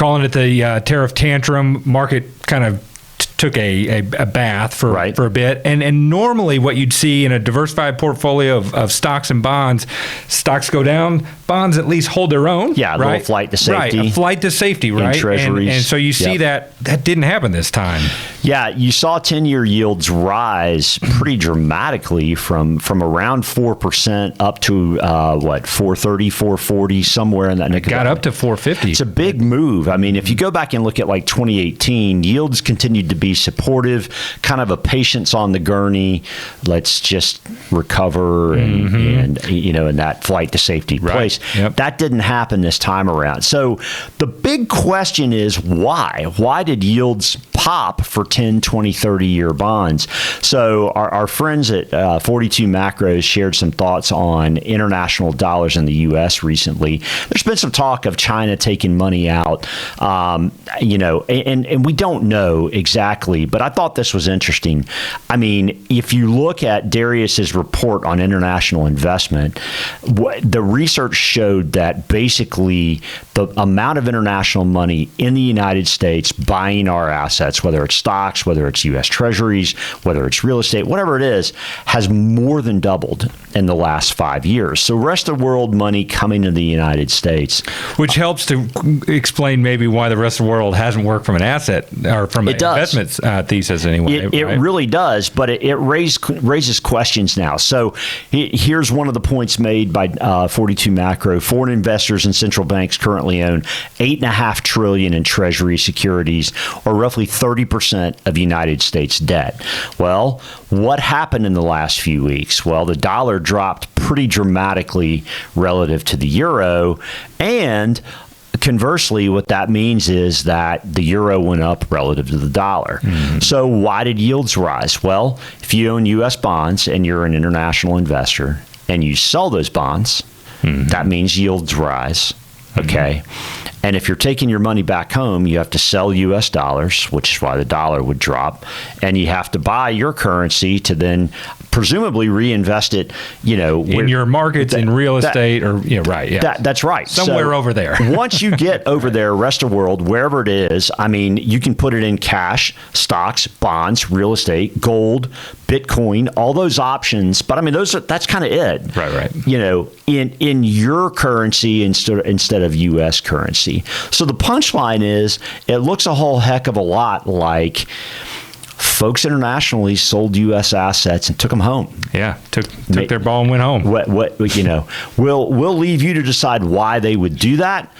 calling it the tariff tantrum. Market kind of took a bath for a bit. And normally what you'd see in a diversified portfolio of stocks and bonds, stocks go down, bonds at least hold their own. Yeah, a little flight to safety. Right, a flight to safety, right? Treasuries. And so you see that didn't happen this time. Yeah, you saw 10-year yields rise pretty dramatically from around 4% up to 430, 440, somewhere in that. Got up to 450. It's a big move. I mean, if you go back and look at like 2018, yields continued to be supportive, kind of a patience on the gurney. Let's just recover and in that flight to safety place. Yep. That didn't happen this time around. So the big question is why? Why did yields pop for 10, 20, 30-year bonds? So our friends at 42 Macros shared some thoughts on international dollars in the U.S. recently. There's been some talk of China taking money out, and we don't know exactly, but I thought this was interesting. I mean, if you look at Darius's report on international investment, the research showed that basically the amount of international money in the United States buying our assets, whether it's stocks, whether it's U.S. Treasuries, whether it's real estate, whatever it is, has more than doubled in the last 5 years. So rest of the world money coming to the United States. Which helps to explain maybe why the rest of the world hasn't worked from an asset or from an investment thesis anyway. It really does, but it raises questions now. So here's one of the points made by 42 Macro. Foreign investors and central banks currently own $8.5 trillion in Treasury securities, or roughly 30% of United States debt. Well, what happened in the last few weeks? Well, the dollar dropped pretty dramatically relative to the euro, and conversely, what that means is that the euro went up relative to the dollar. So why did yields rise? Well, if you own U.S. bonds and you're an international investor and you sell those bonds, that means yields rise. Okay. And if you're taking your money back home, you have to sell U.S. dollars, which is why the dollar would drop, and you have to buy your currency to then presumably reinvest it, in your markets, in real estate, that's right. Somewhere over there. Once you get over there, rest of the world, wherever it is, I mean, you can put it in cash, stocks, bonds, real estate, gold, Bitcoin, all those options. But I mean, that's kind of it. Right. In your currency instead of U.S. currency. So the punchline is, it looks a whole heck of a lot like folks internationally sold U.S. assets and took them home. Yeah, took their ball and went home. We'll leave you to decide why they would do that.